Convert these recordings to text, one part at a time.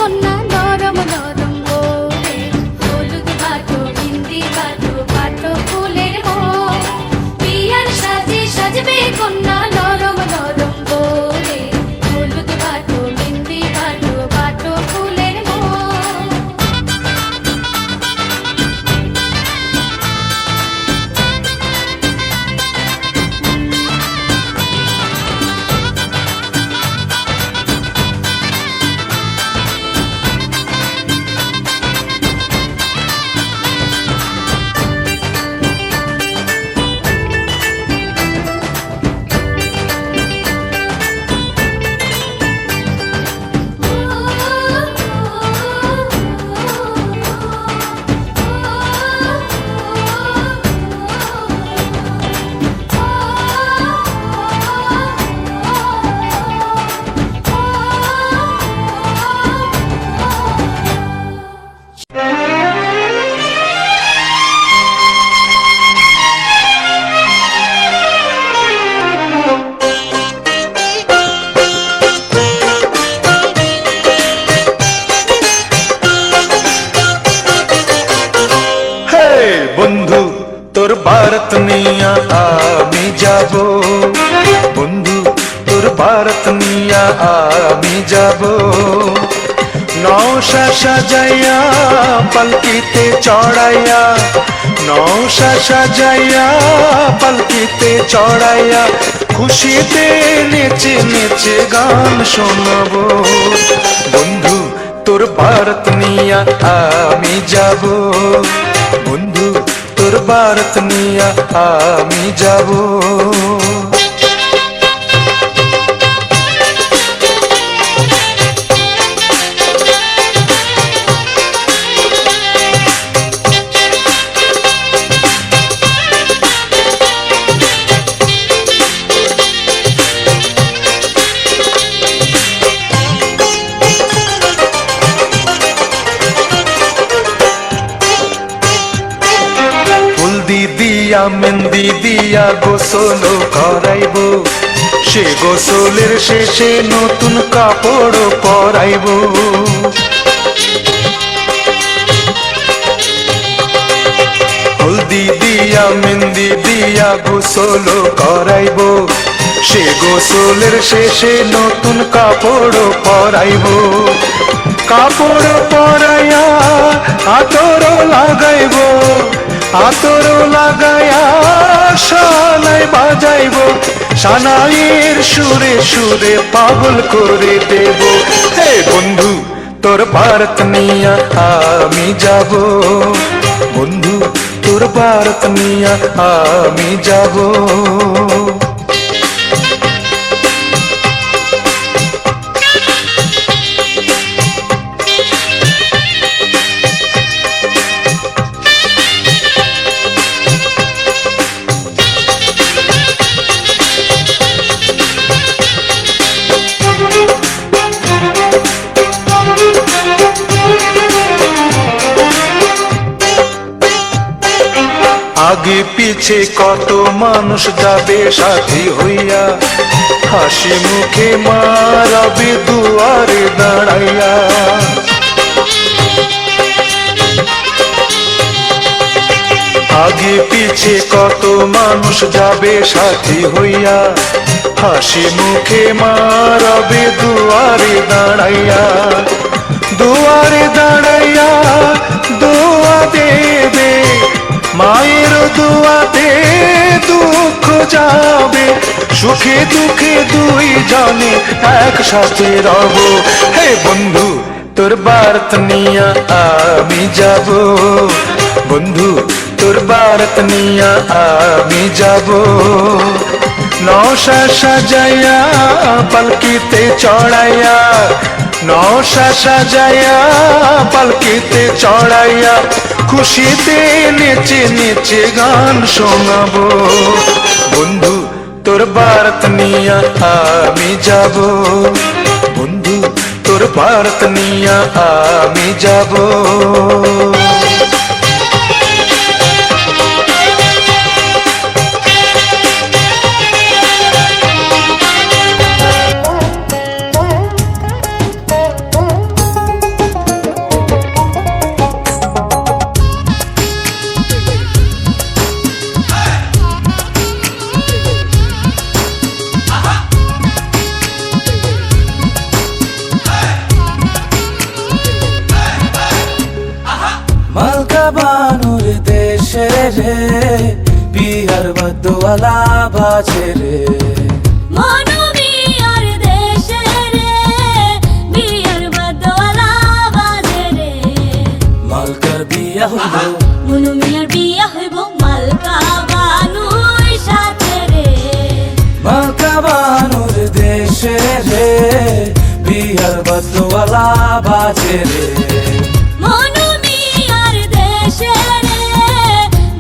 কন্যা নরম নরম গোরে, হলুদ বাটো বিন্দি বাটো বাটো ফুলের মোর, বিয়ার সাজে সাজবে কন্যা নরম নরম গোরে, হলুদ বাটো বিন্দি বাটো বাটো ফুলের মোর। বন্ধু তোর ভারত নিয়া আমি যাব, বন্ধু তোর ভারত নিয়া আমি যাব। নৌশা সাজাইয়া পালকিতে চড়াইয়া, নৌশা সাজাইয়া পালকিতে চড়াইয়া, খুশিতে নেচে নেচে গান শোনাবো। বন্ধু তোর ভারত নিয়া আমি যাব, বন্ধু তোর ভারত নিয়া আমি যাব। দিয়া মেহেন্দি দিয়া গোসল করাইব, সে গোসলের শেষে নতুন কাপড় পরাইব। হলদি দিয়া মেহেন্দি দিয়া গোসল করাইব, সে গোসলের শেষে নতুন কাপড় পরাইব। কাপড় পরাইয়া আতর লাগাইব, আতর লাগাইয়া শানাই বাজাইব, শানাইয়ের সুরে সুরে পাগল করে দেব। হে বন্ধু তোর ভারত নিয়া আমি যাব, বন্ধু তোর ভারত নিয়া আমি যাব। আগে পিছে কত মানুষ যাবে সাথী হইয়া, হাসি মুখে মারাবে দুয়ারে দাঁড়াইয়া। আগে পিছে কত মানুষ যাবে সাথী হইয়া, হাসি মুখে মারাবে দুয়ারে দাঁড়াইয়া। দুয়ারে দাঁড়াইয়া দোয়া দেবে, মায়ের দোয়াতে দুঃখ যাবে, সুখে দুঃখে দুই জনে একসাথে রব। হে বন্ধু তোর ভারত নিয়া আমি যাব, বন্ধু তোর ভারত নিয়া আমি যাব। নৌশা সাজাইয়া পালকিতে চড়াইয়া, নৌশা সাজাইয়া পালকিতে চড়াইয়া, খুশিতে নেচে নেচে গান শোনাবো। বন্ধু তোর ভারত নিয়া আমি যাব, বন্ধু তোর ভারত নিয়া আমি যাব। রে বিয়ার বাদ্যওয়ালা বাজে রে মনোমিয়ার দেশে রে বিয়ার বাদ্যওয়ালা বাজে রে মালকার বিয়া হইব মনোমিয়ার বিয়া হইব মালকা বানুর সাথে রে মালকা বানুর দেশে রে বিয়ার বাদ্যওয়ালা বাজে রে মনোমিয়ার দেশে রে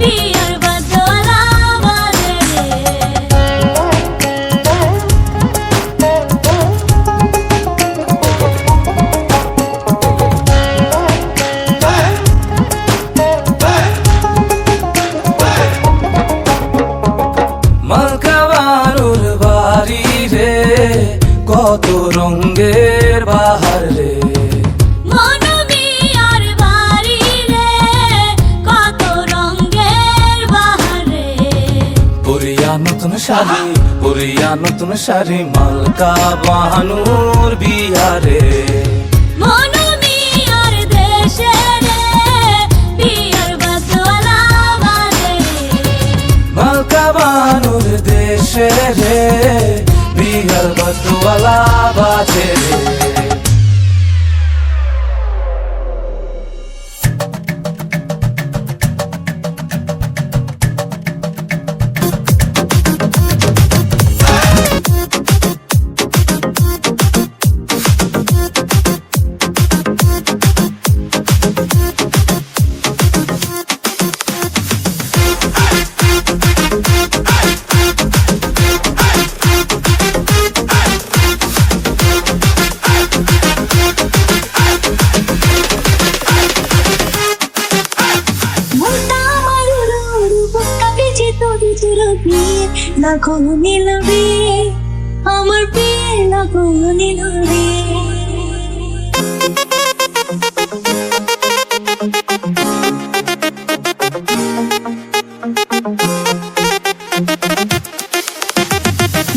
বিয়ার বাদ্যওয়ালা বাজে রে মালকা বানুর বাড়ি রে কত রঙের বাহার রে মনোমিয়ার বাড়ি রে কত রঙের বাহার রে পরিয়া নতুন শাড়ি মালকা বানুর বিয়া রে মনোমিয়ার দেশে রে বিয়ার বাদ্যওয়ালা বাজে রে মালকা বানুর দেশে রে বিয়ার বাদ্যওয়ালা বাজে রে লাখো নীলবে আমার বিয়ে লাখো নীলবে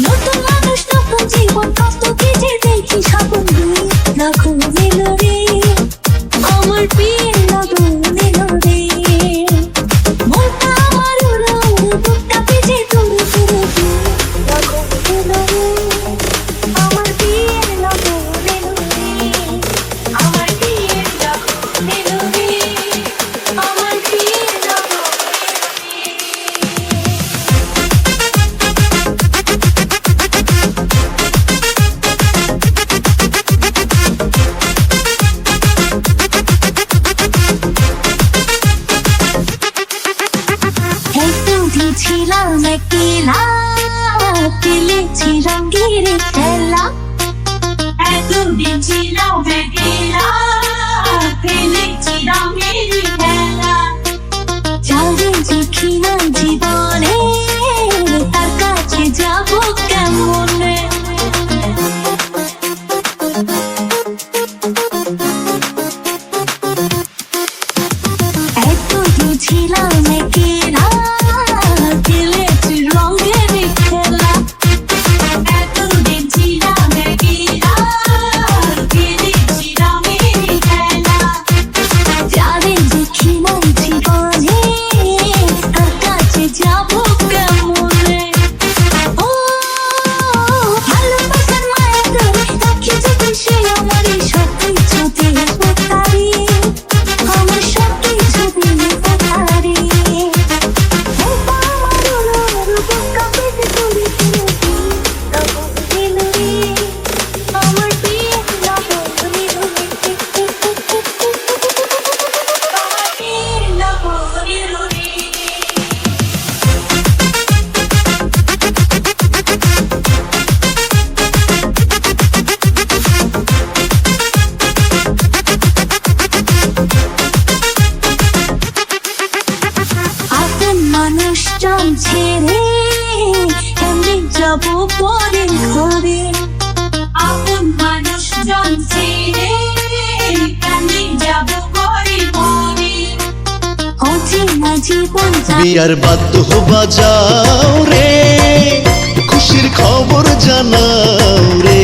নতুন মানুষ নতুন জীবন কষ্ট কেটে দেখি স্বপ্ন দিয়ে লাখো নীলবে আমার বিয়ে লাখো নীলবে মনটা আমার উড়ো বুকটা ভিজে তুড়ু তুড়ু লাখো নীলবে আমার বিয়ে লাখো নীলবে আমার বিয়ে লাখো নীলবে আমার বিয়ে লাখো ছিলাম একলা খেলেছি রঙের খেলা এতদিন ছিলাম একলা খেলেছি রঙের খেলা যাবে দেখি না জীবনে তার কাছে যাবো কেমনে এতদিন ছিলাম একলা খেলেছি রঙের খেলা এতদিন ছিলাম একলা খেলেছি রঙের খেলা যাদের দেখি না জীবনে তার কাছে যাবো কেমনে ও ভালোবাসার মায়া ধরে রাখি যদি সে আমার সব কিছুতে পারি আমার সব কিছুতে পারি আমার বিয়ে লাখো নীলবে আমার বিয়ে লাখো নীলবে আপন মানুষজন ছেড়ে কেমনে যাব পরে ঘরে আপন মানুষজন ছেড়ে কেমনে যাব পরে ঘরে অচেনা জীবন বিয়ার বাদ্য বাজাও রে খুশির খবর জানাও রে